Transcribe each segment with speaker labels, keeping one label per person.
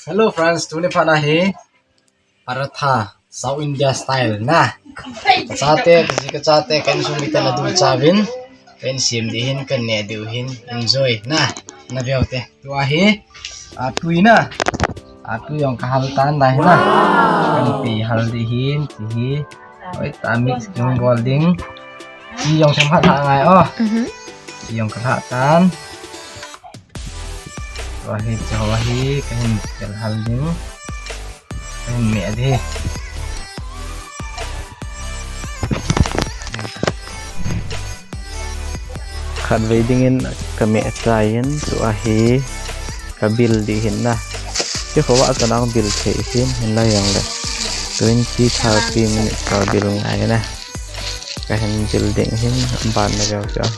Speaker 1: Hello friends, tuni phana hi Paratha South India style na. Kachate kan insung miten adu chavin kan sim dihin kan ne dihin enjoy na. Na biaute. Tu hi tui na. Tu yang kahaltan na na. Kan pi hal dihin ti oi ta mix yung golding. Ti yang samhat ha ngai Ti yang kahatan. Wahi jawahi kan kel hal ding. Kan me di. Khat weddingin kami asayan tu ahi kabil dihin na. Chứ không có cái nào bil thể hiện hiện là yang le 20-30 minutes kabil ngai na. Kahan building hin ban na jaw jaw.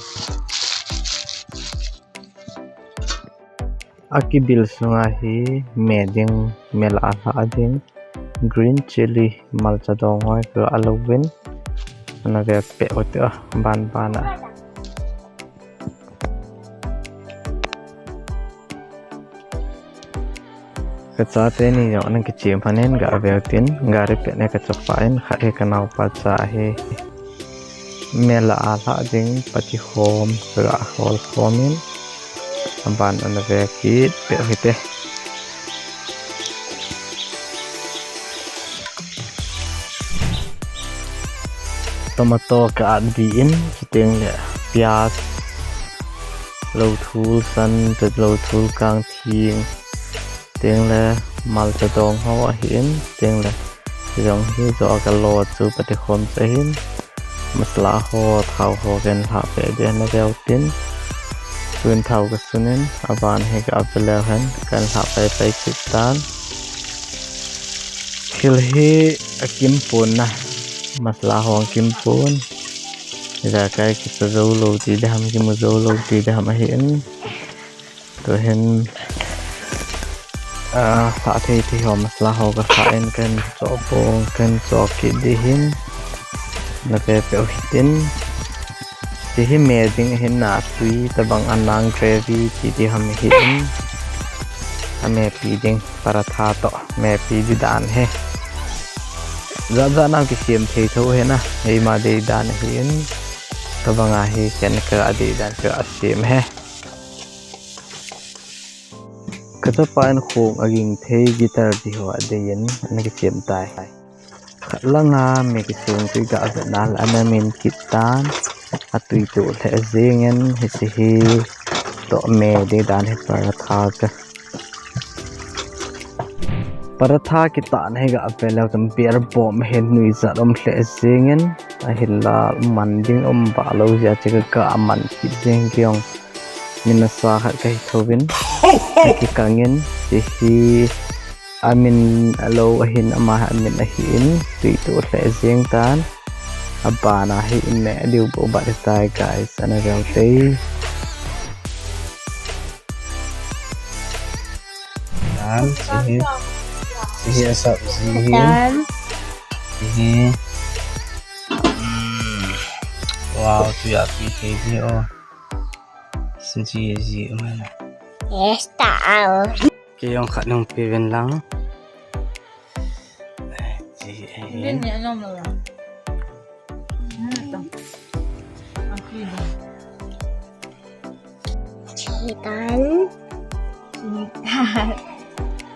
Speaker 1: Aki bil sungahi meding mela ading green chili malcha dong hoi ko alowin na ve pe ota ban bana kachate ni yo nang kichim panen ga avetin gari pe ne kachapain kha e kanau pa cha he mela ala ding pati home ga hol homin ban na ve ki pe hite tomato ka diin chiteng le pias lâu thul san te lâu thul kang thing tiếng le mal cha dong ho hin tiếng le jong hi zo ka lo chu pati khom che hin masla ho thau ho gen ha pe de na veo tin Quên thầu cái sunen aban hay cái apel hen kan ha pai kitan khilhi akim pun na masla hong kim pun ra cái zo lo ti dam ki mo zo lo ti dam hin to hen fa thi ho masla ho ka fa en kan cho bong kan cho ki di hin na pe pe hitin thì hi mẹ ding hin na tui tabang anang gravy thì ham hin mẹ pi ding paratha to mẹ pi di dan he za na ki sim thei tho he na hei ma de dan hin tabang a hi ken ka adi dan ka asim he ka ta pain khong aging thei guitar di ho ade yen na ki sim tai langa me ki sung ti ga nal anamin kitan atui tu the zingen hi to me de dan he paratha ki tan he ga apela tam pier bom hen nui za rom hle zingen a hilla manding ba lo ja che ka aman ki zeng kyong minasa ha kai thobin ki kangen hi amin alo hin ama amin ahin tui tu hle zeng tan abana hi me diu bo ba tai guys ana rau te dan si asap si wow tu ya pi ke di o sin ji mana
Speaker 2: esta
Speaker 1: ke yang khat nang pi ven lang ji
Speaker 2: din ya nom la Chitan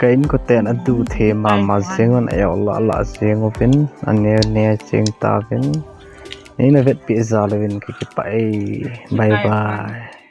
Speaker 1: kain ko ten adu the ma sengon ayo la sengo pin ane seng ta pin ni na vet pi za lewin ki pai bye bye